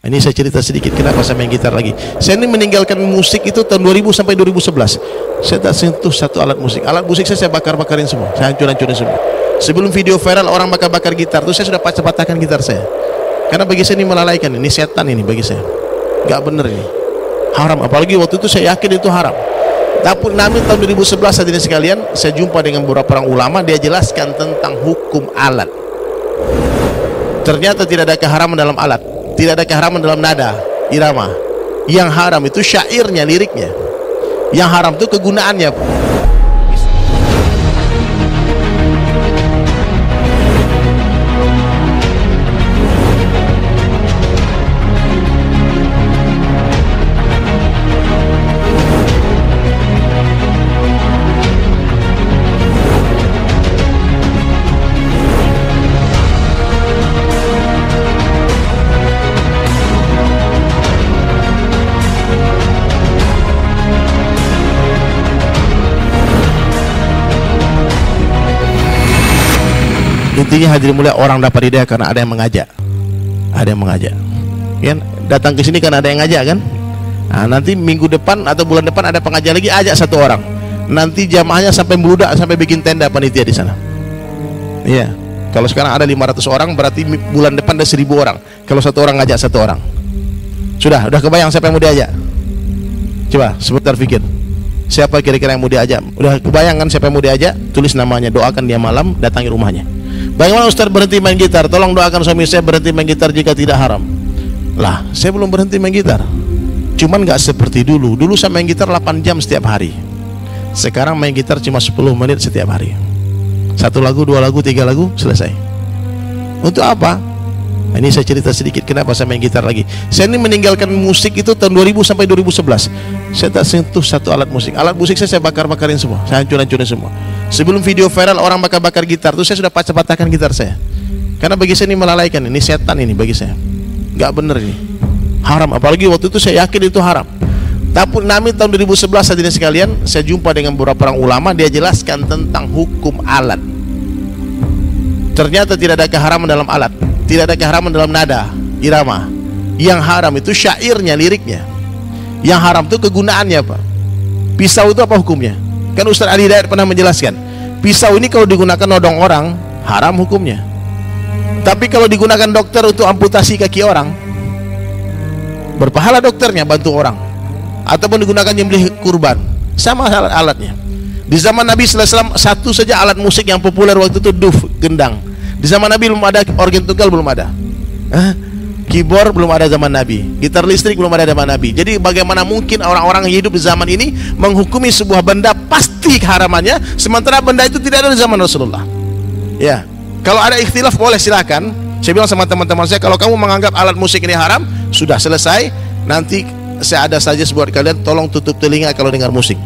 Ini saya cerita sedikit kenapa saya main gitar lagi. Saya ini meninggalkan musik itu tahun 2000 sampai 2011. Saya tak sentuh satu alat musik. Alat musik saya bakar-bakarin semua. Saya hancur-hancurin semua. Sebelum video viral orang bakar-bakar gitar itu saya sudah patah-patahkan gitar saya. Karena bagi saya ini melalaikan, ini setan ini bagi saya. Gak bener ini. Haram, apalagi waktu itu saya yakin itu haram. Tapi namun tahun 2011 hadirin sekalian, saya jumpa dengan beberapa orang ulama, dia jelaskan tentang hukum alat. Ternyata tidak ada keharaman dalam alat. Tidak ada keharaman dalam nada, irama. Yang haram itu syairnya, liriknya. Yang haram itu kegunaannya. Intinya hadirin mulia, orang dapat hidayah karena ada yang mengajak. Ada yang mengajak. Kan? Datang ke sini karena ada yang ngajak kan? Nah, nanti minggu depan atau bulan depan ada pengajar lagi, ajak satu orang. Nanti jamaahnya sampai meludak, sampai bikin tenda panitia di sana. Iya. Kalau sekarang ada 500 orang, berarti bulan depan ada 1000 orang. Kalau satu orang ngajak satu orang. Udah kebayang siapa yang mau diajak? Coba sebentar pikir. Siapa kira-kira yang mau diajak? Udah kebayang kan siapa yang mau diajak? Tulis namanya, doakan dia malam, datangi rumahnya. Bagaimana Ustaz berhenti main gitar? Tolong doakan suami saya berhenti main gitar jika tidak haram. Lah, saya belum berhenti main gitar. Cuman gak seperti dulu. Dulu saya main gitar 8 jam setiap hari. Sekarang main gitar cuma 10 menit setiap hari. 1 lagu, 2 lagu, 3 lagu, selesai. Untuk apa? Ini saya cerita sedikit kenapa saya main gitar lagi. Saya ini meninggalkan musik itu tahun 2000 sampai 2011. Saya tak sentuh satu alat musik. Alat musik saya bakar-bakarin semua. Saya hancur-hancurin semua. Sebelum video viral orang bakar-bakar gitar itu saya sudah patah-patahkan gitar saya. Karena bagi saya ini melalaikan, ini setan ini bagi saya. Gak bener ini. Haram, apalagi waktu itu saya yakin itu haram. Tapi namun tahun 2011 hadirin sekalian, saya jumpa dengan beberapa orang ulama, dia jelaskan tentang hukum alat. Ternyata tidak ada keharaman dalam alat. Tidak ada keharaman dalam nada, irama. Yang haram itu syairnya, liriknya. Yang haram itu kegunaannya, Pak. Pisau itu apa hukumnya? Kan Ustaz Ali Hidayat pernah menjelaskan, pisau ini kalau digunakan nodong orang, haram hukumnya. Tapi kalau digunakan dokter untuk amputasi kaki orang, berpahala dokternya, bantu orang. Ataupun digunakan nyembelih kurban, sama alatnya. Di zaman Nabi sallallahu alaihi wasallam, satu saja alat musik yang populer waktu itu duf, gendang. Di zaman Nabi belum ada, organ tunggal belum ada, keyboard belum ada zaman Nabi, gitar listrik belum ada zaman Nabi. Jadi bagaimana mungkin orang-orang yang hidup di zaman ini menghukumi sebuah benda pasti keharamannya, sementara benda itu tidak ada di zaman Rasulullah. Ya, kalau ada ikhtilaf boleh silakan. Saya bilang sama teman-teman saya, kalau kamu menganggap alat musik ini haram, sudah selesai. Nanti saya ada saja buat kalian, tolong tutup telinga kalau dengar musik.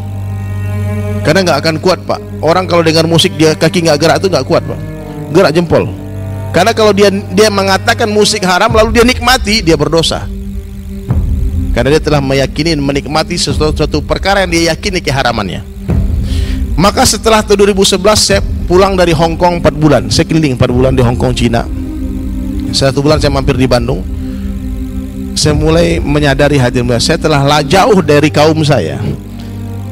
Karena nggak akan kuat, Pak. Orang kalau dengar musik dia kaki nggak gerak itu nggak kuat, Pak. Gerak jempol. Karena kalau dia mengatakan musik haram lalu dia nikmati, dia berdosa. Karena dia telah meyakini, menikmati sesuatu perkara yang dia yakini keharamannya. Maka setelah tahun 2011 saya pulang dari Hong Kong 4 bulan. Saya keliling 4 bulan di Hong Kong, Cina. 1 bulan saya mampir di Bandung. Saya mulai menyadari hadirin, saya telah jauh dari kaum saya.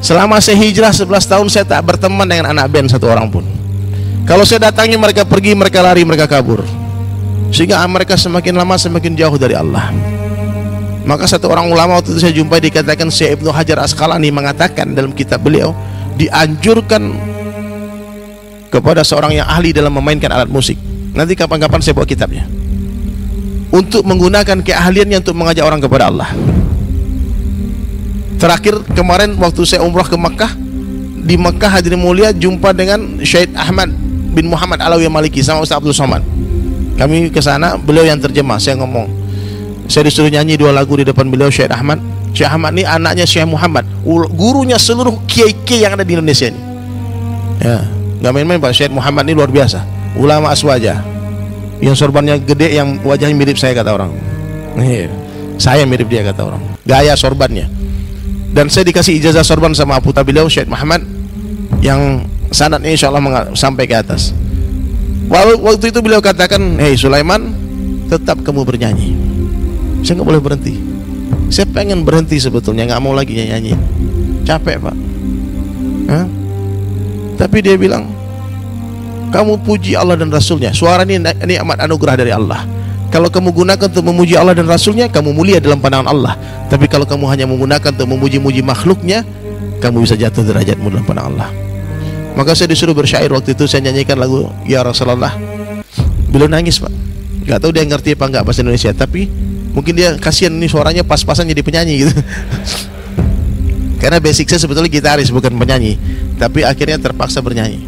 Selama saya hijrah 11 tahun saya tak berteman dengan anak band satu orang pun. Kalau saya datangi mereka pergi, mereka lari, mereka kabur. Sehingga mereka semakin lama semakin jauh dari Allah. Maka satu orang ulama waktu itu saya jumpai, dikatakan Syekh Ibnu Hajar Asqalani mengatakan dalam kitab beliau, dianjurkan kepada seorang yang ahli dalam memainkan alat musik. Nanti kapan-kapan saya bawa kitabnya. Untuk menggunakan keahliannya untuk mengajak orang kepada Allah. Terakhir kemarin waktu saya umrah ke Makkah, di Makkah hadirin mulia jumpa dengan Syed Ahmad bin Muhammad Alawi Maliki sama Ustaz Abdul Somad. Kami ke sana, beliau yang terjemah, saya ngomong. Saya disuruh nyanyi 2 lagu di depan beliau, Syed Ahmad. Syekh Ahmad ini anaknya Syekh Muhammad, gurunya seluruh kiai-kiai yang ada di Indonesia ini. Ya, nggak main-main Pak. Syekh Muhammad ini luar biasa, ulama aswaja. Yang sorbannya gede, yang wajahnya mirip saya kata orang. Saya mirip dia kata orang. Gaya sorbannya. Dan saya dikasih ijazah sorban sama putra beliau Syekh Muhammad, yang sanadnya insya Allah sampai ke atas. Waktu itu beliau katakan, hei Sulaiman, tetap kamu bernyanyi. Saya nggak boleh berhenti. Saya pengen berhenti sebetulnya, nggak mau lagi nyanyi. Capek Pak. Hah? Tapi dia bilang, kamu puji Allah dan Rasulnya. Suara ini amat anugerah dari Allah. Kalau kamu gunakan untuk memuji Allah dan Rasulnya, kamu mulia dalam pandangan Allah. Tapi kalau kamu hanya menggunakan untuk memuji-muji makhluknya, kamu bisa jatuh derajatmu dalam pandangan Allah. Maka saya disuruh bersyair waktu itu. Saya nyanyikan lagu Ya Rasulullah. Beliau nangis Pak. Gak tahu dia ngerti apa enggak bahasa Indonesia, tapi mungkin dia kasihan, ini suaranya pas-pasan jadi penyanyi gitu. Karena basic saya sebetulnya gitaris bukan penyanyi, tapi akhirnya terpaksa bernyanyi.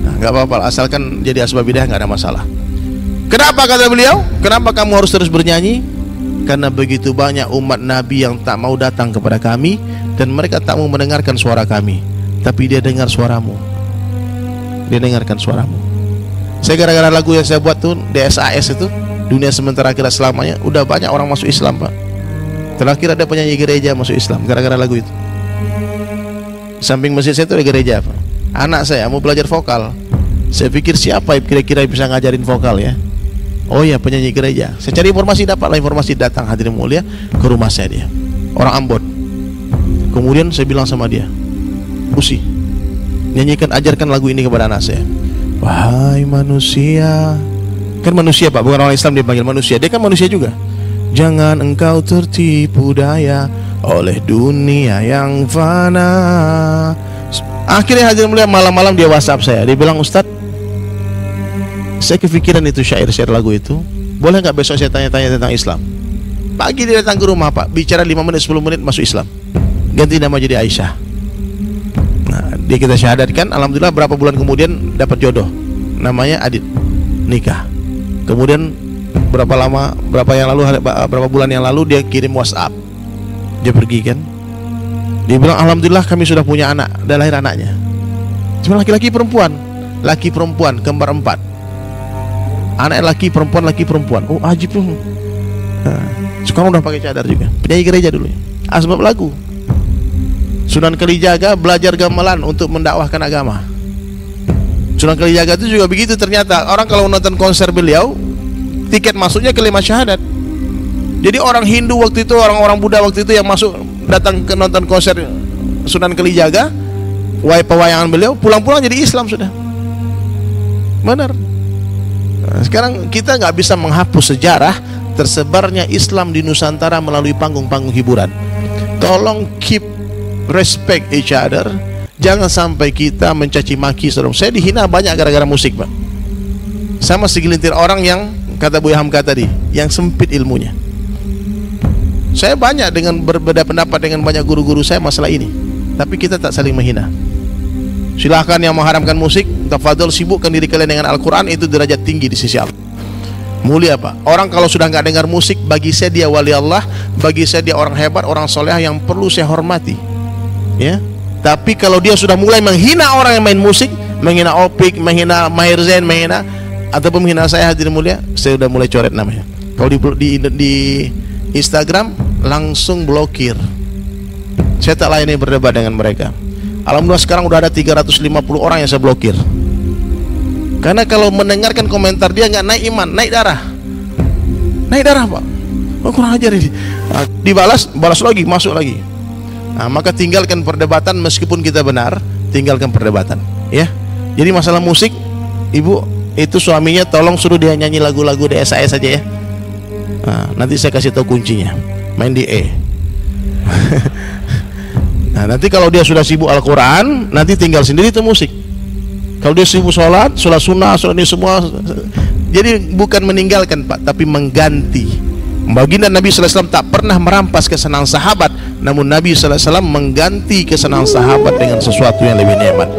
Nah, gak apa-apa, asalkan jadi asbabidayah gak ada masalah. Kenapa kata beliau? Kenapa kamu harus terus bernyanyi? Karena begitu banyak umat Nabi yang tak mau datang kepada kami, dan mereka tak mau mendengarkan suara kami, tapi dia dengar suaramu. Dia dengarkan suaramu. Saya gara-gara lagu yang saya buat tuh, DSAS itu, Dunia Sementara Akhirat Selamanya, udah banyak orang masuk Islam Pak. Terakhir ada penyanyi gereja masuk Islam gara-gara lagu itu. Samping masjid saya itu ada gereja Pak. Anak saya mau belajar vokal. Saya pikir siapa kira-kira bisa ngajarin vokal ya? Oh ya, penyanyi gereja. Saya cari informasi, dapatlah informasi, datang hadirin mulia ke rumah saya dia. Orang Ambon. Kemudian saya bilang sama dia, Usi, nyanyikan, ajarkan lagu ini kepada anak saya. Wahai manusia. Kan manusia Pak, bukan orang Islam dia panggil manusia. Dia kan manusia juga. Jangan engkau tertipu daya oleh dunia yang fana. Akhirnya hadirin mulia malam-malam dia WhatsApp saya. Dia bilang, Ustadz, saya kepikiran itu syair-syair lagu itu. Boleh nggak besok saya tanya-tanya tentang Islam? Pagi dia datang ke rumah Pak, bicara 5 menit 10 menit masuk Islam. Ganti nama jadi Aisyah. Nah, dia kita syahadatkan. Alhamdulillah berapa bulan kemudian dapat jodoh. Namanya Adit. Nikah. Kemudian berapa bulan yang lalu dia kirim WhatsApp. Dia pergi kan. Dia bilang, alhamdulillah kami sudah punya anak, dan lahir anaknya. Cuma laki-laki perempuan. Laki perempuan kembar 4. Anak laki perempuan. Oh ajib tuh. Nah, sekarang udah pakai cadar juga. Penyanyi gereja dulu. Asbab lagu. Sunan Kalijaga belajar gamelan untuk mendakwahkan agama. Sunan Kalijaga itu juga begitu ternyata. Orang kalau nonton konser beliau, tiket masuknya kelima syahadat. Jadi orang Hindu waktu itu, orang-orang Buddha waktu itu yang masuk datang ke nonton konser Sunan Kalijaga, pewayangan beliau, pulang-pulang jadi Islam sudah. Benar. Nah, sekarang kita nggak bisa menghapus sejarah tersebarnya Islam di Nusantara melalui panggung-panggung hiburan. Tolong keep respect each other. Jangan sampai kita mencaci maki saudara. Saya dihina banyak gara-gara musik Pak. Sama segelintir orang yang kata Buya Hamka tadi, yang sempit ilmunya. Saya banyak dengan berbeda pendapat dengan banyak guru-guru saya masalah ini, tapi kita tak saling menghina. Silahkan yang mengharamkan musik, tafadhol sibukkan diri kalian dengan Al-Quran. Itu derajat tinggi di sisi Allah, mulia Pak. Orang kalau sudah nggak dengar musik, bagi saya dia wali Allah, bagi saya dia orang hebat, orang soleh yang perlu saya hormati ya. Tapi kalau dia sudah mulai menghina orang yang main musik, menghina Opik, menghina Maher Zain, menghina ataupun menghina saya, hadirin mulia, saya udah mulai coret namanya. Kalau di Instagram langsung blokir. Saya tak layani berdebat dengan mereka. Alhamdulillah sekarang udah ada 350 orang yang saya blokir. Karena kalau mendengarkan komentar dia nggak naik iman, naik darah Pak. Oh, kurang ajar ini. Nah, balas lagi, masuk lagi. Nah, maka tinggalkan perdebatan meskipun kita benar, tinggalkan perdebatan ya. Jadi masalah musik, ibu itu suaminya tolong suruh dia nyanyi lagu-lagu DSAS saja ya. Nah, nanti saya kasih tahu kuncinya, main di E. Nah, nanti kalau dia sudah sibuk Al-Quran, nanti tinggal sendiri itu musik. Kalau dia sibuk sholat sunnah, sholat ini semua. Jadi bukan meninggalkan Pak, tapi mengganti. Baginda Nabi SAW tak pernah merampas kesenangan sahabat, namun Nabi SAW mengganti kesenangan sahabat dengan sesuatu yang lebih nikmat.